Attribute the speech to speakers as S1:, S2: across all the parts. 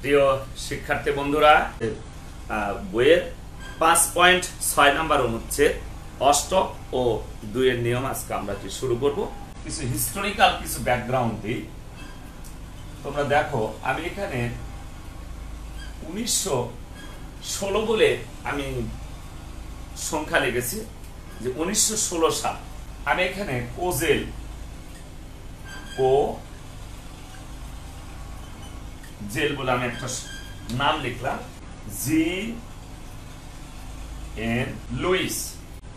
S1: প্রিয় শিক্ষার্থী বন্ধুরা, বইয়ের 5.6 নাম্বার অনুচ্ছেদ অষ্টক ও 2 এর নিয়ম আজকে আমরা শুরু করব। কিছু হিস্টোরিক্যাল কিছু ব্যাকগ্রাউন্ড দিই। তোমরা দেখো, আমি এখানে 1916 বলে আমি সংখ্যা লিখেছি, যে 1916 সাল। আমি এখানে কোজেল জেল বলে আমি একটা নাম লিখলাম, জি.এন. লুইস,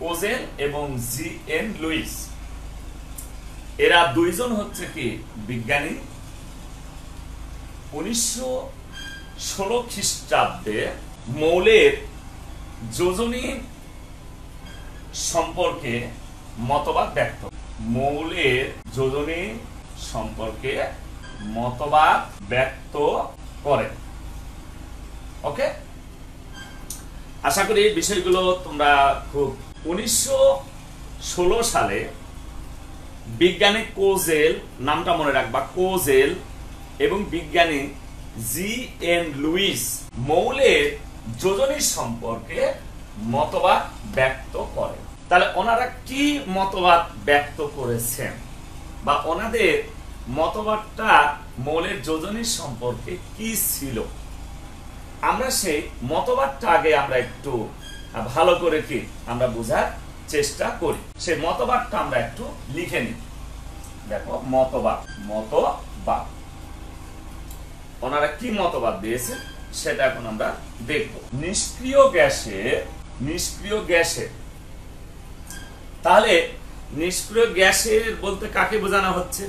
S1: কোজেল এবং জি.এন. লুইস। এরা দুইজন হচ্ছে কি বিজ্ঞানী। 1916 খ্রিস্টাব্দে মৌলের যোজনী সম্পর্কে মতবাদ ব্যক্ত, মৌলের যোজনী সম্পর্কে মতবাদ ব্যক্ত করে। ওকে, আশা করি এই বিষয়গুলো তোমরা খুব 1916 সালে বিজ্ঞানী কোজেল, নামটা মনে রাখবা, কোজেল এবং বিজ্ঞানী জি.এন. লুইস মৌলের যোজনী সম্পর্কে মতবাদ ব্যক্ত করে। তাহলে ওনারা কি মতবাদ ব্যক্ত করেছেন, বা ওনাদের মতবাদটা মৌলের যোজনী সম্পর্কে কি ছিল, আমরা সেই মতবাদটা আগে আমরা একটু ভালো করে কি আমরা বোঝার চেষ্টা করি। সেই মতবাদটা আমরা একটু লিখে নিই। দেখো, মতবাদ ওনারা কি মতবাদ দিয়েছে সেটা এখন আমরা দেখব। নিষ্ক্রিয় গ্যাসে, তাহলে নিষ্ক্রিয় গ্যাসের বলতে কাকে বোঝানো হচ্ছে?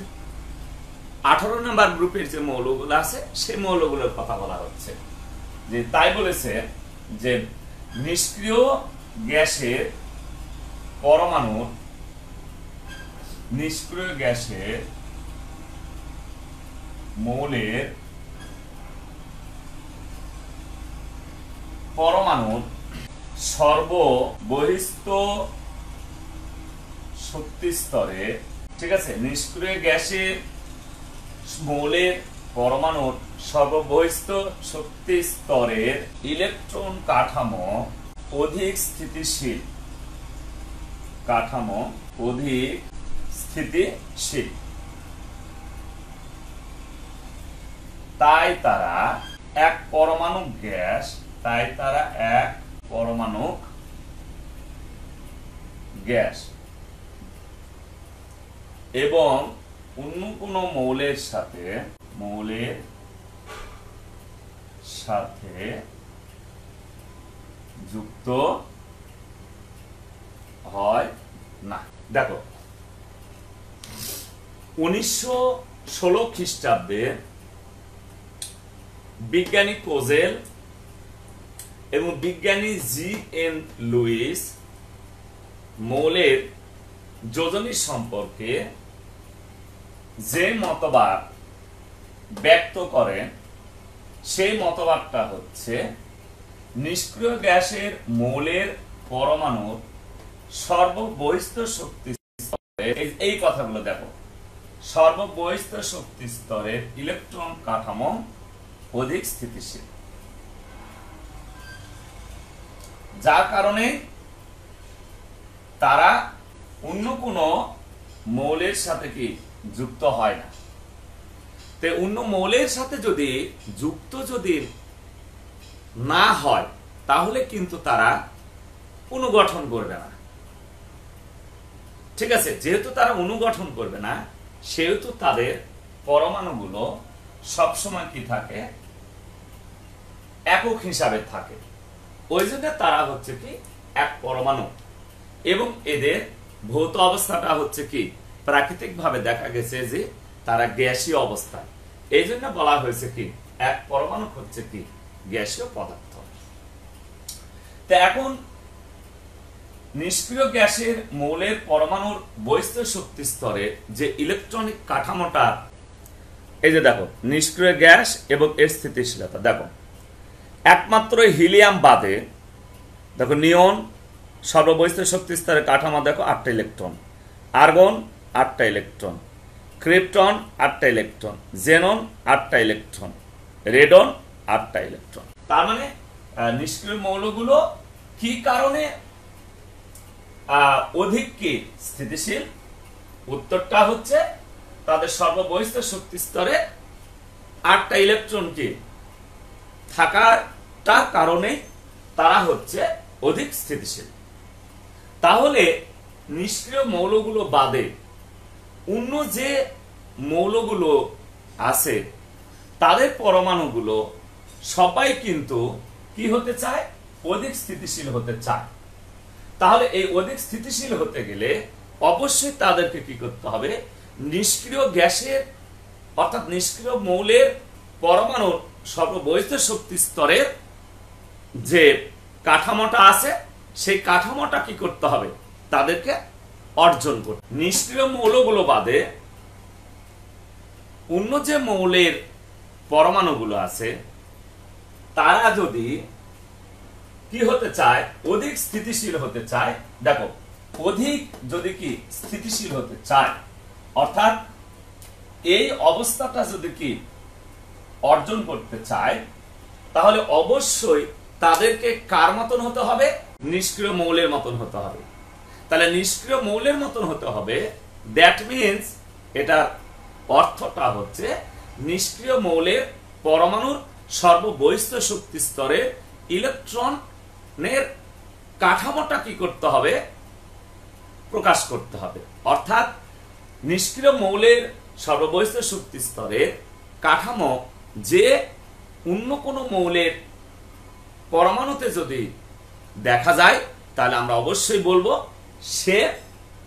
S1: 18 নম্বর গ্রুপের যে মৌলগুলো আছে সেই মৌলগুলোর কথা বলা হচ্ছে। যে তাই বলেছে যে নিষ্ক্রিয় গ্যাসের মৌলের পরমাণুর সর্ববহিস্থ শক্তি স্তরে, ঠিক আছে, নিষ্ক্রিয় গ্যাসের মৌলের পরমাণুর সর্ববহিস্থ শক্তি স্তরের ইলেকট্রন কাঠামো অধিক স্থিতিশীল, তাই তারা এক পরমাণু গ্যাস এবং অন্য কোন মৌলের সাথে যুক্ত হয় না। দেখো, 1916 খ্রিস্টাব্দে বিজ্ঞানী কোজেল এবং বিজ্ঞানী জি.এন. লুইস মৌলের যোজনী সম্পর্কে যে মতবাদ ব্যক্ত করেন সেই মতবাদটা হচ্ছে নিষ্ক্রিয় গ্যাসের মৌলের পরমাণুর সর্ববহিস্থ শক্তি স্তরে, এই কথাগুলো দেখো, সর্ববহিস্থ শক্তি স্তরের ইলেকট্রন কাঠামো অধিক স্থিতিশীল, যার কারণে তারা অন্য কোন মৌলের সাথে কি যুক্ত হয় না। তো অন্য মৌলের সাথে যদি যুক্ত না হয় তাহলে কিন্তু তারা অনুগঠন করবে না। ঠিক আছে, যেহেতু তারা অনুগঠন করবে না, সেহেতু তাদের পরমাণুগুলো সবসময় কি থাকে, একক হিসাবে থাকে। ওই জন্য তারা হচ্ছে কি এক পরমাণু, এবং এদের ভৌত অবস্থাটা হচ্ছে কি প্রাকৃতিক ভাবে দেখা গেছে যে তারা গ্যাসীয় অবস্থায়। এই জন্য বলা হয়েছে কি এক পরমাণু হচ্ছে কি গ্যাসীয় পদার্থ। তো এখন নিষ্ক্রিয় গ্যাসের মৌলের পরমাণুর বহিস্থ শক্তি স্তরে যে ইলেকট্রনিক কাঠামোটা, এই যে দেখো, নিষ্ক্রিয় গ্যাস এবং এর স্থিতিশীলতা দেখো, একমাত্র হিলিয়াম বাদে দেখো, নিয়ন সর্ববহিস্থ শক্তি স্তরের কাঠামো দেখো 8টা ইলেকট্রন, আর্গন 8টা ইলেকট্রন, ক্রিপ্টন 8টা ইলেকট্রন, জেনন 8টা ইলেকট্রন, রেডন 8টা ইলেকট্রন। তার মানে নিষ্ক্রিয় মৌলগুলো কি কারণে অধিক কি স্থিতিশীল? উত্তরটা হচ্ছে তাদের সর্ববহিস্থ শক্তি স্তরে 8টা ইলেকট্রন কি থাকার কারণে তারা হচ্ছে অধিক স্থিতিশীল। তাহলে নিষ্ক্রিয় মৌলগুলো বাদে অন্য যে মৌলগুলো আছে তাদের পরমাণুগুলো সবাই কিন্তু কি হতে চায়? অধিক স্থিতিশীল হতে চায়। তাহলে এই অধিক স্থিতিশীল হতে গেলে অবশ্যই তাদেরকে কি করতে হবে? নিষ্ক্রিয় গ্যাসের অর্থাৎ নিষ্ক্রিয় মৌলের পরমাণুর সর্ববহিস্থ শক্তি স্তরের যে কাঠামোটা আছে সেই কাঠামোটা কি করতে হবে? তাদেরকে অর্জন করতে। নিষ্ক্রিয় মৌলগুলো বাদে অন্য যে মৌলের পরমাণুগুলো আছে তারা যদি কি হতে চায়? অধিক স্থিতিশীল হতে চায়। দেখো, অধিক যদি কি স্থিতিশীল হতে চায় অর্থাৎ এই অবস্থাটা যদি কি অর্জন করতে চায় তাহলে অবশ্যই তাদেরকে কার মতন হতে হবে? নিষ্ক্রিয় মৌলের মতন হতে হবে। তাহলে নিষ্ক্রিয় মৌলের মতন হতে হবে, দ্যাট মিন্স এটার অর্থটা হচ্ছে নিষ্ক্রিয় মৌলের পরমাণুর সর্ববহিস্থ শক্তি স্তরে ইলেকট্রনের কাঠামোটা কি করতে হবে? প্রকাশ করতে হবে। অর্থাৎ নিষ্ক্রিয় মৌলের সর্ববহিস্থ শক্তি স্তরের কাঠামো যে অন্য কোনো মৌলের পরমাণুতে যদি দেখা যায় তাহলে আমরা অবশ্যই বলবো সে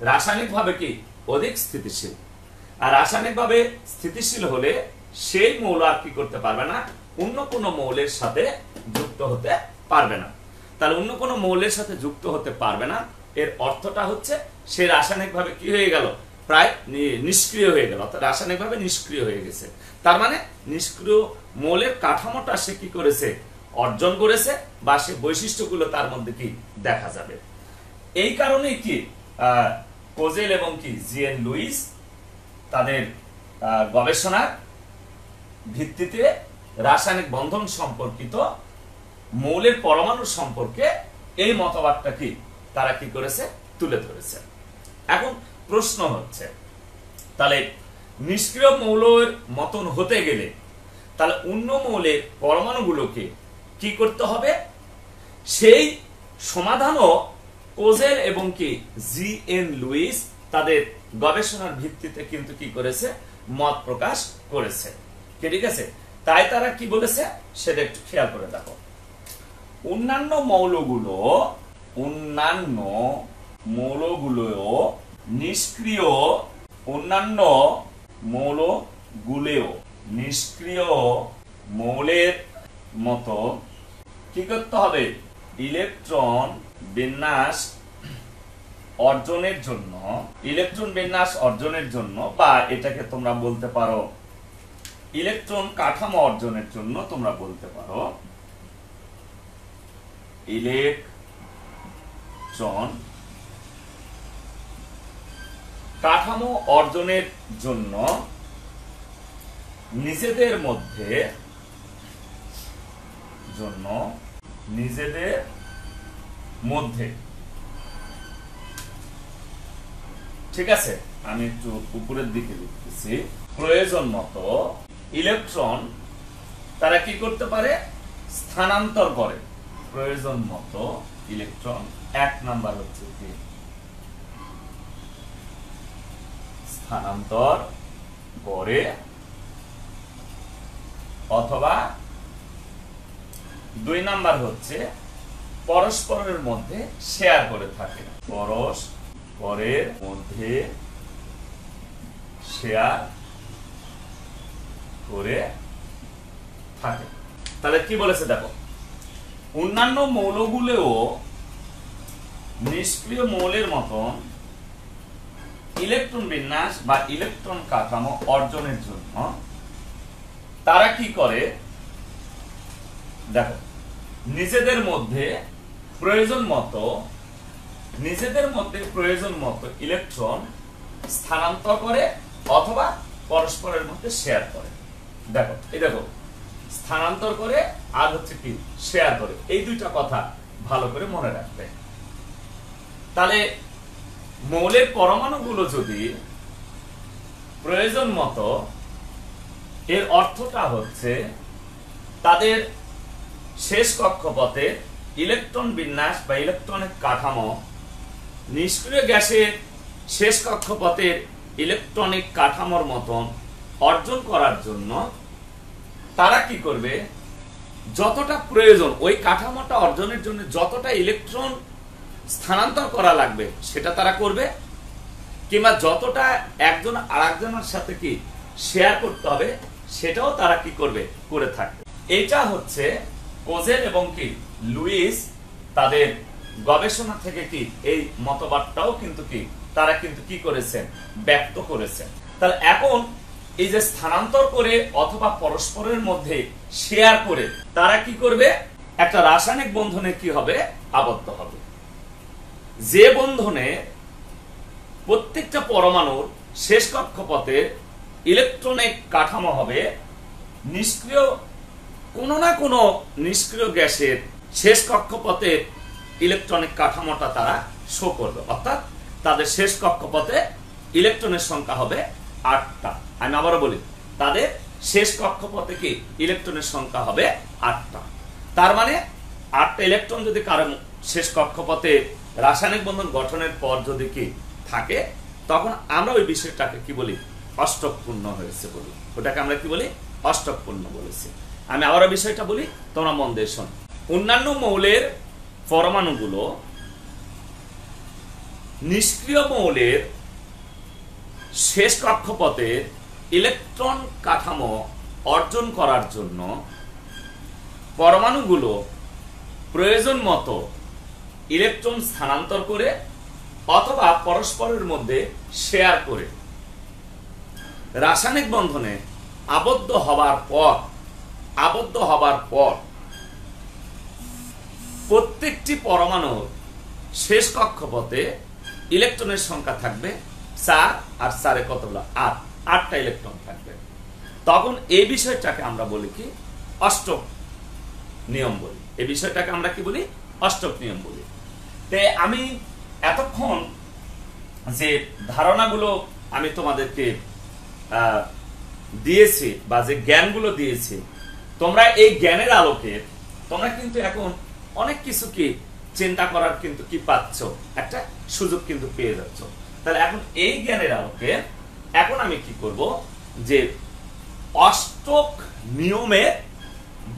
S1: রাসায়নিকভাবে কি অধিক স্থিতিশীল। আর রাসায়নিকভাবে স্থিতিশীল হলে সেই মৌল আর কি করতে পারবে না? অন্য কোনো মৌলের সাথে যুক্ত হতে পারবে না। তাহলে অন্য কোনো মৌলের সাথে যুক্ত হতে পারবে না, এর অর্থটা হচ্ছে সে রাসায়নিকভাবে কি হয়ে গেল? প্রায় নিষ্ক্রিয় হয়ে গেল, অর্থাৎ রাসায়নিকভাবে নিষ্ক্রিয় হয়ে গেছে। তার মানে নিষ্ক্রিয় মৌলের কাঠামোটা সে কি করেছে? অর্জন করেছে, বা সে বৈশিষ্ট্যগুলো তার মধ্যে কি দেখা যাবে। এই কারণেই কি কোজেল এবং কি জিএন লুইস তাদের গবেষণার ভিত্তিতে রাসায়নিক বন্ধন সম্পর্কিত মৌলের পরমাণু সম্পর্কে এই মতবাদটা কি তারা কি করেছে? তুলে ধরেছে। এখন প্রশ্ন হচ্ছে, তাহলে নিষ্ক্রিয় মৌলের মতন হতে গেলে তাহলে অন্য মৌলের পরমাণুগুলোকে কি করতে হবে? সেই সমাধানও কোজেল এবং কি জিএন লুইস তাদের গবেষণার ভিত্তিতে কিন্তু কি করেছে? মত প্রকাশ করেছে। ঠিক আছে? তাই তারা কি বলেছে সেটা একটু খেয়াল করে দেখো। অন্যান্য মৌলগুলো নিষ্ক্রিয়, অন্যান্য মৌলগুলো নিষ্ক্রিয় মৌলের মতো কি করতে হবে? ইলেকট্রন বিন্যাস অর্জনের জন্য বা এটাকে তোমরা বলতে পারো ইলেকট্রন কাঠামো অর্জনের জন্য, তোমরা বলতে পারো ইলেকট্রন কাঠামো অর্জনের জন্য নিজেদের মধ্যে ঠিক আছে, আমি একটু উপরের দিকে লিখতেছি, প্রয়োজন মতো ইলেকট্রন তারা কি করতে পারে? স্থানান্তর করে। প্রয়োজন মতো ইলেকট্রন, 1 নাম্বার হচ্ছে কি স্থানান্তর করে, অথবা 2 নাম্বার হচ্ছে পরস্পরের মধ্যে শেয়ার করে থাকে। পরস্পরের মধ্যে শেয়ার করে থাকে। তাহলে কি বলেছে দেখো, অন্যান্য মৌলগুলোও নিষ্ক্রিয় মৌলের মতন ইলেকট্রন বিন্যাস বা ইলেকট্রন কাঠামো অর্জনের জন্য তারা কি করে? দেখো, নিজেদের মধ্যে প্রয়োজন মতো ইলেকট্রন স্থানান্তর করে অথবা পরস্পরের মধ্যে শেয়ার করে। দেখো স্থানান্তর করে আর হচ্ছে কি শেয়ার করে। এই দুইটা কথা ভালো করে মনে রাখবে। তাহলে মৌলের পরমাণুগুলো যদি প্রয়োজন মতো, এর অর্থটা হচ্ছে তাদের শেষ কক্ষপথে ইলেকট্রন বিন্যাস বা ইলেকট্রনিক কাঠামো নিষ্ক্রিয় গ্যাসের শেষ কক্ষপথের ইলেকট্রনিক কাঠামোর মতন অর্জন করার জন্য তারা কি করবে, যতটা প্রয়োজন ওই কাঠামোটা অর্জনের জন্য যতটা ইলেকট্রন স্থানান্তর করা লাগবে সেটা তারা করবে, কিংবা যতটা একজন আরেকজনের সাথে কি শেয়ার করতে হবে সেটাও তারা কি করবে, করে থাকবে। এটা হচ্ছে কোজেল এবং কি লুইস তাদের গবেষণা থেকে কি এই মতবাদটাও কিন্তু কি তারা কিন্তু কি করেছেন, ব্যক্ত করেছেন। তাহলে এখন এই যে স্থানান্তর করে অথবা পরস্পরের মধ্যে শেয়ার করে তারা কি করবে, একটা রাসায়নিক বন্ধনে কি হবে, আবদ্ধ হবে। যে বন্ধনে প্রত্যেকটা পরমাণুর শেষ কক্ষপথে ইলেকট্রনিক কাঠামো হবে নিষ্ক্রিয়, কোনো না কোনো নিষ্ক্রিয় গ্যাসের শেষ কক্ষপথে ইলেকট্রনিক কাঠামোটা তারা শো করবে, অর্থাৎ তাদের শেষ কক্ষপথে ইলেকট্রনের সংখ্যা হবে 8টা। আমি আবারও বলি, তাদের শেষ কক্ষপথে কি ইলেকট্রনের সংখ্যা হবে 8টা। তার মানে 8টা ইলেকট্রন যদি কারো শেষ কক্ষপথে রাসায়নিক বন্ধন গঠনের পর যদি কি থাকে, তখন আমরা ওই বিষয়টাকে কি বলি, অষ্টকপূর্ণ হয়েছে বলি। ওটাকে আমরা কি বলি, অষ্টকপূর্ণ বলেছি। আমি আবারও বিষয়টা বলি, তোমরা মন দিয়ে শোনো। অন্যান্য মৌলের পরমাণুগুলো নিষ্ক্রিয় মৌলের শেষ কক্ষপথে ইলেকট্রন কাঠামো অর্জন করার জন্য পরমাণুগুলো প্রয়োজন মতো ইলেকট্রন স্থানান্তর করে অথবা পরস্পরের মধ্যে শেয়ার করে রাসায়নিক বন্ধনে আবদ্ধ হবার পর প্রত্যেকটি পরমাণুর শেষ কক্ষপথে ইলেকট্রনের সংখ্যা থাকবে 4, আর 4 কতগুলো 8টা ইলেকট্রন থাকবে। তখন এই বিষয়টাকে আমরা বলি কি, অষ্টক নিয়ম বলি। এই বিষয়টাকে আমরা কি বলি, অষ্টক নিয়ম বলি। তে আমি এতক্ষণ যে ধারণাগুলো আমি তোমাদেরকে দিয়েছি বা যে জ্ঞানগুলো দিয়েছি, তোমরা এই জ্ঞানের আলোকে তোমরা কিন্তু এখন অনেক কিছু কি চিন্তা করার কিন্তু কি পাচ্ছ, একটা সুযোগ কিন্তু পেয়ে যাচ্ছ। তাহলে এখন এই জ্ঞানের আলোকে এখন আমি কি করব, যে অষ্টক নিয়মের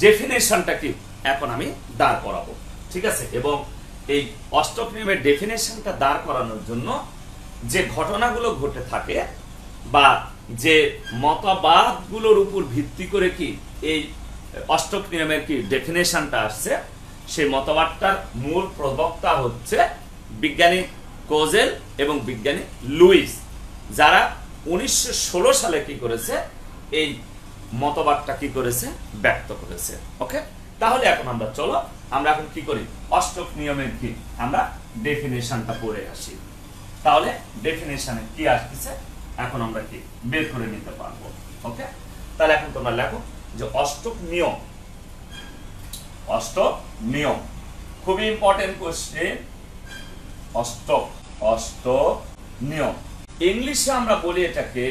S1: ডেফিনেশনটা কি এখন আমি দাঁড় করাবো, ঠিক আছে? এবং এই অষ্টক নিয়মের ডেফিনেশনটা দাঁড় করানোর জন্য যে ঘটনাগুলো ঘটে থাকে বা যে মতবাদগুলোর উপর ভিত্তি করে কি এই অষ্টক নিয়মের কি ডেফিনেশনটা আসছে, সেই মতবাদটার মূল প্রবক্তা হচ্ছে বিজ্ঞানী কোজেল এবং বিজ্ঞানী লুইস, যারা 1916 সালে কি করেছে, এই মতবাদটা কি করেছে, ব্যক্ত করেছে। ওকে, তাহলে এখন আমরা চলো আমরা এখন কি করি, অষ্টক নিয়মের কি আমরা ডেফিনেশনটা পড়ে আসি। তাহলে ডেফিনেশনে কি আসছে এখন আমরা কি বের করে নিতে পারবো। ওকে, তাহলে এখন তোমরা লেখো যে অষ্টক নিয়ম। অষ্টক নিয়ম খুবই ইম্পর্টেন্ট কোশ্চেন। অষ্টক নিয়ম ইংলিশে আমরা বলি এটাকে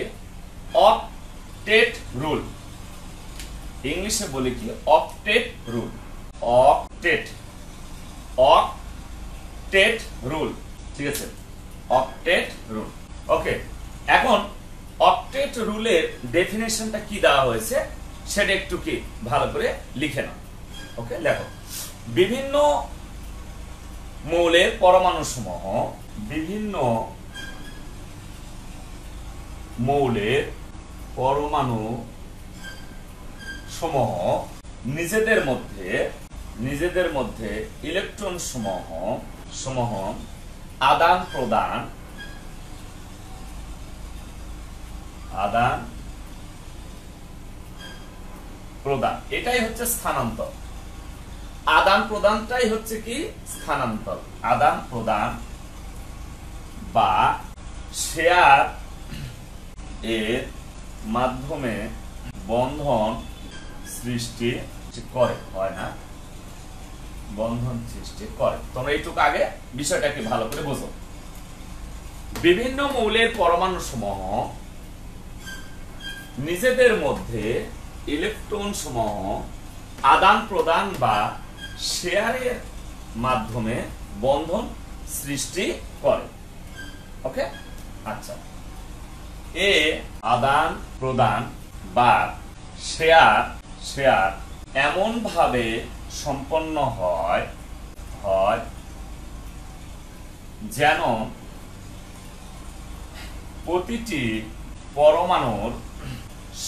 S1: অক্টেট রুল। ইংলিশে বলি কি, অক্টেট রুল। অক্টেট রুল, ঠিক আছে, অক্টেট রুল। ওকে, এখন অক্টেট রুলের ডেফিনেশনটা কি দেওয়া হয়েছে সেটা একটু কি ভালো করে লিখে নাও। ওকে, লেখো, বিভিন্ন মৌলের পরমাণু সমূহ, বিভিন্ন মৌলের পরমাণু সমূহ নিজেদের মধ্যে ইলেকট্রন সমূহ আদান প্রদান এটাই হচ্ছে স্থানান্তর। আদান প্রদানটাই হচ্ছে কি স্থানান্তর। আদান প্রদান বা শেয়ার এর মাধ্যমে বন্ধন সৃষ্টি করে, হয় না, বন্ধন সৃষ্টি করে। তোমরা এইটুকু আগে বিষয়টাকে ভালো করে বোঝো। বিভিন্ন মৌলের পরমাণু সমূহ নিজেদের মধ্যে ইলেকট্রন সমূহ আদান প্রদান বা শেয়ারের মাধ্যমে বন্ধন সৃষ্টি করে। ওকে, আচ্ছা, এ আদান প্রদান বা শেয়ার এমন ভাবে সম্পন্ন হয় যেন প্রতিটি পরমাণুর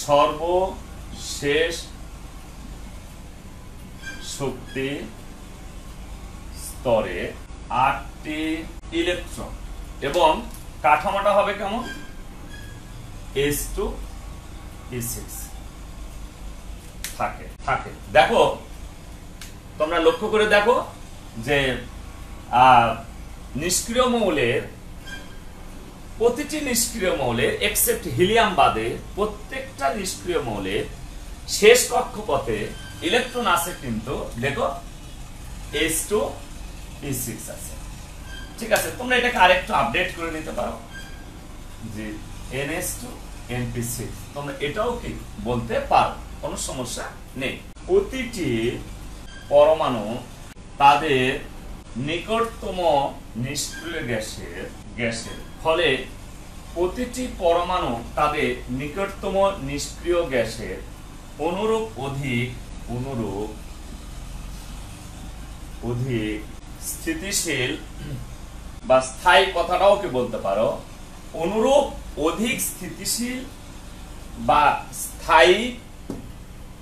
S1: সর্বশেষ শক্তি স্তরে 8টি ইলেকট্রন এবং কাঠামোটা হবে কেমন, H2P6 থাকে। দেখো, তোমরা লক্ষ্য করে দেখো যে নিষ্ক্রিয় মৌলের প্রতিটি নিষ্ক্রিয় মৌলের এক্সেপ্ট হিলিয়াম বাদে প্রত্যেকটা নিষ্ক্রিয় মৌলের শেষ কক্ষপথে ইলেকট্রন আছে, কিন্তু দেখো H2P6 আছে। ঠিক আছে, তোমরা এটাকে আরেকটু আপডেট করে নিতে পারো যে NH2NP6, তোমরা এটাও কি বলতে পারো, কোনো সমস্যা নেই। প্রতিটি পরমাণু তাদের নিকটতম নিষ্ক্রিয় গ্যাসের ফলে প্রতিটি পরমাণু তাদের নিকটতম নিষ্ক্রিয় গ্যাসের অনুরূপ অধিক স্থিতিশীল বা স্থায়ী, কথাটাও কি বলতে পারো, অনুরূপ অধিক স্থিতিশীল বা স্থায়ী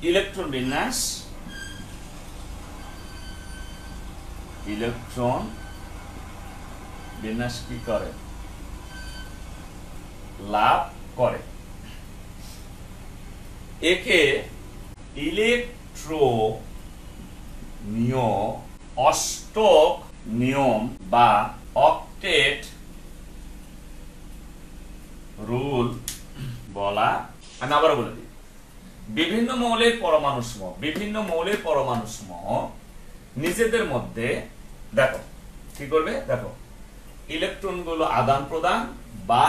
S1: ইলেকট্রন বিন্যাস কি করে, লাভ করে। একে অষ্টক নিয়ম বা অক্টেট রুল বলা। আমি আবার বলে দিই, বিভিন্ন মৌলের পরমাণু সমূহ নিজেদের মধ্যে দেখো কি করবে, দেখো ইলেকট্রন গুলো আদান প্রদান বা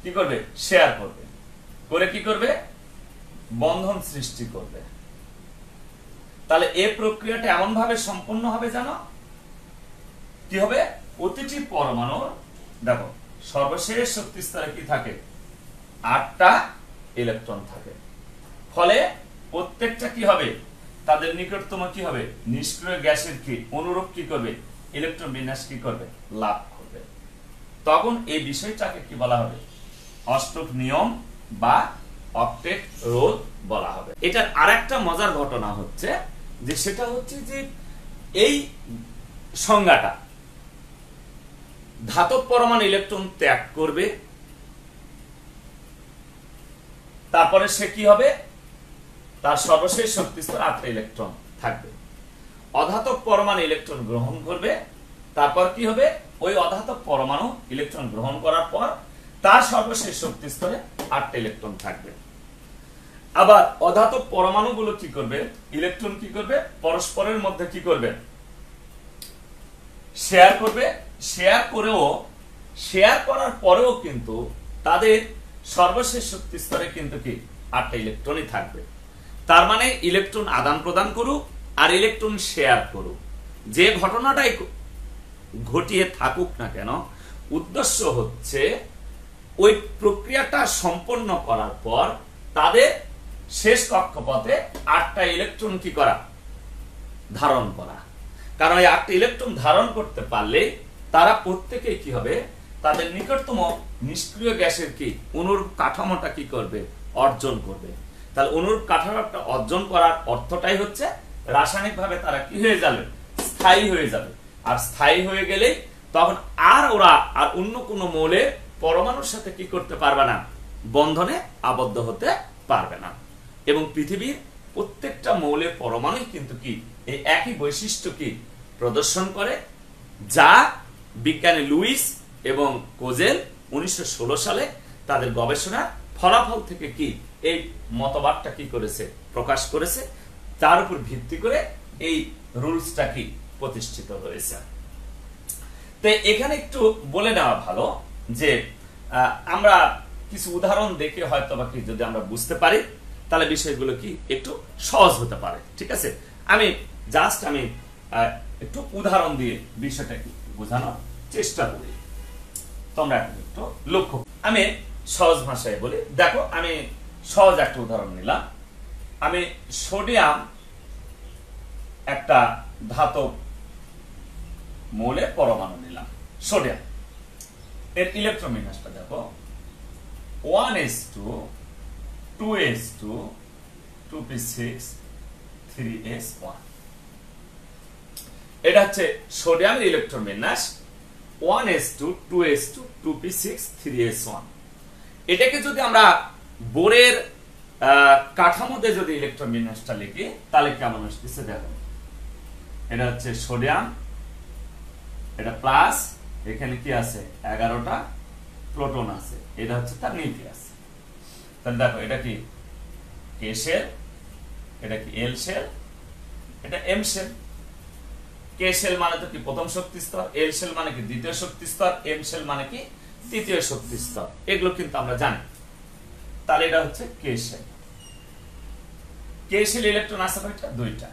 S1: কি করবে, শেয়ার করবে, করে কি করবে, বন্ধন সৃষ্টি করবে। তাহলে এই প্রক্রিয়াটা এমন ভাবে সম্পন্ন হবে জানো, কি হবে, প্রতিটি পরমাণুর দেখো সর্বশেষ শক্তি স্তরে কি থাকে, 8টা ইলেকট্রন থাকে। ফলে প্রত্যেকটা কি হবে, তাদের নিকটতম কি হবে, নিষ্ক্রিয় গ্যাসের কি অনুরূপ কি করবে, ইলেকট্রন বিন্যাস কি করবে, লাভ করবে। তখন এই বিষয়টাকে কি বলা হবে, অষ্টক নিয়ম বা অক্টেট রুল বলা হবে। এটার আরেকটা মজার ঘটনা হচ্ছে যে সেটা হচ্ছে যে এই সংজ্ঞাটা ধাতব পরমাণু ইলেকট্রন ত্যাগ করবে, তারপরে সে কি হবে, তার সর্বশেষ শক্তি স্তর 8টা ইলেকট্রন থাকবে। অধাতব পরমাণু ইলেকট্রন গ্রহণ করবে, তারপর কি হবে, ওই অধাতব পরমাণু ইলেকট্রন গ্রহণ করার পর তার সর্বশেষ শক্তি স্তরে 8টা ইলেকট্রন থাকবে। আবার অধাতব পরমাণুগুলো কি করবে, ইলেকট্রন কি করবে, পরস্পরের মধ্যে কি করবে, শেয়ার করবে। শেয়ার করার পরেও কিন্তু তাদের সর্বশেষ শক্তি স্তরে কিন্তু কি 8টা ইলেকট্রনই থাকবে। তার মানে ইলেকট্রন আদান প্রদান করুক আর ইলেকট্রন শেয়ার করুক, যে ঘটনাটাই ঘটিয়ে থাকুক না কেন, উদ্দেশ্য হচ্ছে ওই প্রক্রিয়াটা সম্পন্ন করার পর তাদের শেষ কক্ষপথে 8টা ইলেকট্রন কি করা, ধারণ করা। কারণ এই 8টা ইলেকট্রন ধারণ করতে পারলে তারা প্রত্যেকে কি হবে, তাদের নিকটতম নিষ্ক্রিয় গ্যাসের কি অনুরূপ কাঠামোটা কি করবে, অর্জন করবে। তাহলে অনুরূপ কাঠামোটা অর্জন করার অর্থটাই হচ্ছে রাসায়নিকভাবে তারা কি হয়ে যাবে, স্থায়ী হয়ে যাবে। আর স্থায়ী হয়ে গেলে তখন আর ওরা আর অন্য কোনো মৌলের পরমাণুর সাথে কি করতে পারবে না, বন্ধনে আবদ্ধ হতে পারবে না। এবং পৃথিবীর প্রত্যেকটা মৌলের পরমাণুই কিন্তু কি এই একই বৈশিষ্ট্য কি প্রদর্শন করে, যা বিজ্ঞানী লুইস এবং কোজেল 1916 সালে তাদের গবেষণার ফলাফল থেকে কি এই মতবাদটা কি করেছে, প্রকাশ করেছে, তার উপর ভিত্তি করে এই রুলসটা কি প্রতিষ্ঠিত হয়েছে। তো এখানে একটু বলে নেওয়া ভালো যে আমরা কিছু উদাহরণ দেখে হয়তো বা কি যদি আমরা বুঝতে পারি তাহলে বিষয়গুলো কি একটু সহজ হতে পারে। ঠিক আছে, আমি একটু উদাহরণ দিয়ে বিষয়টা কি বোঝানোর চেষ্টা করি, তোমরা একটু লক্ষ্য। আমি সহজ ভাষায় বলি, দেখো আমি সহজ একটা উদাহরণ নিলাম। আমি সোডিয়াম একটা ধাতব মৌলের পরমাণু নিলাম, সোডিয়াম। এর ইলেকট্রোবিন্যাসটা দেখো 1s2 2s2 2p6 3s1। এটা হচ্ছে সোডিয়ামের ইলেকট্রন বিন্যাস 1s2 2s2 2p6 3s1। এটাকে যদি আমরা বোরের কাঠামোতে যদি ইলেকট্রন বিন্যাসটা লিখি তাহলে কেমন আসতেছে দেখো। এটা হচ্ছে সোডিয়াম, এটা প্লাস, এখানে কি আছে 11টা প্রোটন আছে, এটা হচ্ছে তার নিউক্লিয়াস। তাহলে দেখো এটা কি কে শেল, এটা কি এল শেল, এটা এম শেল। কে শেল মানে তো কি প্রথম শক্তি স্তর, এল শেল মানে কি দ্বিতীয় শক্তি স্তর, এম শেল মানে কি তৃতীয় শক্তি স্তর। এগুলো কিন্তু আমরা জানি। তাহলে এটা হচ্ছে কে শেল। কে শেল ইলেকট্রন আছে কয়টা? 2টা।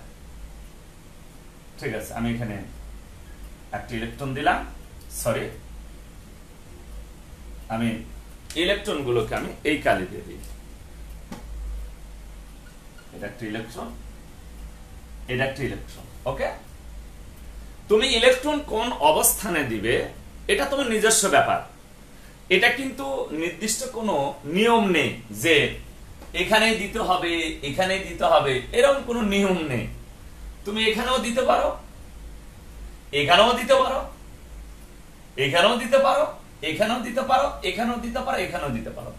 S1: ঠিক আছে, আমি এখানে একটা ইলেকট্রন দিলাম, সরি আমি ইলেকট্রন গুলোকে আমি এই কালি দিয়ে দিই। এটা একটা ইলেকট্রন, এটা একটা ইলেকট্রন। ওকে, তুমি ইলেকট্রন কোন অবস্থানে দিবে এটা তোমার নিজস্ব ব্যাপার। এটা কিন্তু নির্দিষ্ট কোনো নিয়ম নেই যে এখানেই দিতে হবে এখানেই দিতে হবে, এরকম কোনো নিয়ম নেই। তুমি এখানেও দিতে পারো, এখানেও দিতে পারো, এখানেও দিতে পারো, এখানেও দিতে পারো, এখানেও দিতে পারো, এখানেও দিতে পারো।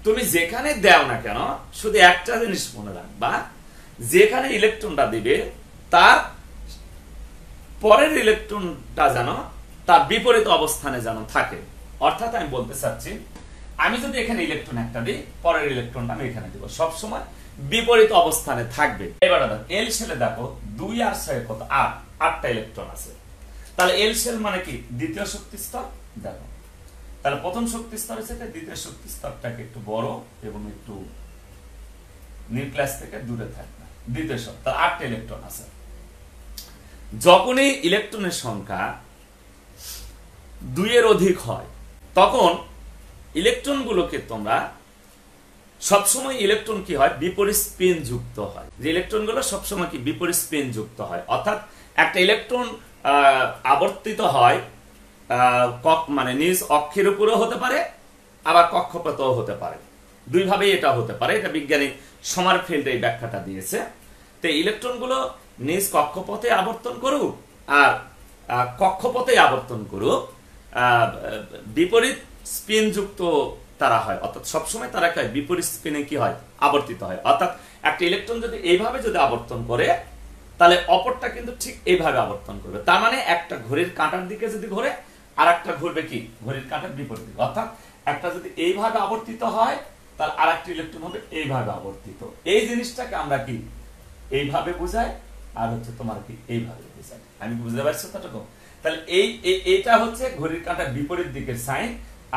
S1: তুমি যেখানে দাও না কেন শুধু একটা জিনিস মনে রাখবা, যেখানে ইলেকট্রনটা দিবে তার পরের ইলেকট্রনটা যেন তার বিপরীত অবস্থানে যেন থাকে। অর্থাৎ আমি বলতে চাচ্ছি, আমি যদি এখানে ইলেকট্রন একটা দিই, পরের ইলেকট্রনটা আমি এখানে দিব, সব সময় বিপরীত অবস্থানে থাকবে। এবার দেখো এল শেলে দেখো 2 আর 6 কত 8, 8টা ইলেকট্রন আছে। তাহলে এল শেল মানে কি দ্বিতীয় শক্তি স্তর। দেখো তাহলে প্রথম শক্তি স্তর হচ্ছে দ্বিতীয় শক্তি স্তরটাকে একটু বড় এবং একটু নিউক্লিয়াস থেকে দূরে থাকবে, দ্বিতীয় স্তর। তাহলে 8টা ইলেকট্রন আছে। যখনই ইলেকট্রনের সংখ্যা 2 এর অধিক হয় তখন ইলেকট্রনগুলোকে তোমরা সবসময় ইলেকট্রন কি হয় বিপরীত স্পিন যুক্ত হয়, যে ইলেকট্রনগুলো সবসময় কি বিপরীত স্পিন যুক্ত হয়। অর্থাৎ একটা ইলেকট্রন আবর্তিত হয় মানে নিজ অক্ষের উপরেও হতে পারে, আবার কক্ষপথেও হতে পারে, দুইভাবেই এটা হতে পারে। এটা বিজ্ঞানী সমারফিল্ড এই ব্যাখ্যাটা দিয়েছে। তো ইলেকট্রনগুলো নিজ কক্ষপথে আবর্তন করুক আর কক্ষপথে আবর্তন করুক, বিপরীত স্পিন যুক্ত তারা হয়। অর্থাৎ সবসময় তারা বিপরীত স্পিনে কি হয় আবর্তিত হয়। অর্থাৎ একটা ইলেকট্রন যদি এইভাবে যদি আবর্তন করে তাহলে অপরটা কিন্তু ঠিক এইভাবে আবর্তন করবে। তার মানে একটা ঘড়ির কাঁটার দিকে যদি ঘোরে আর একটা ঘুরবে কি ঘড়ির কাঁটার বিপরীত দিকে। অর্থাৎ একটা যদি এইভাবে আবর্তিত হয় তাহলে আর একটা ইলেকট্রন হবে এইভাবে আবর্তিত। এই জিনিসটাকে আমরা কি এইভাবে বোঝাই, আর হচ্ছে তোমার কি এইভাবে বোঝাই। আমি বুঝতে পারছি ততটুকু? তাহলে এইটা হচ্ছে ঘড়ির কাঁটার বিপরীত দিকের সাইন,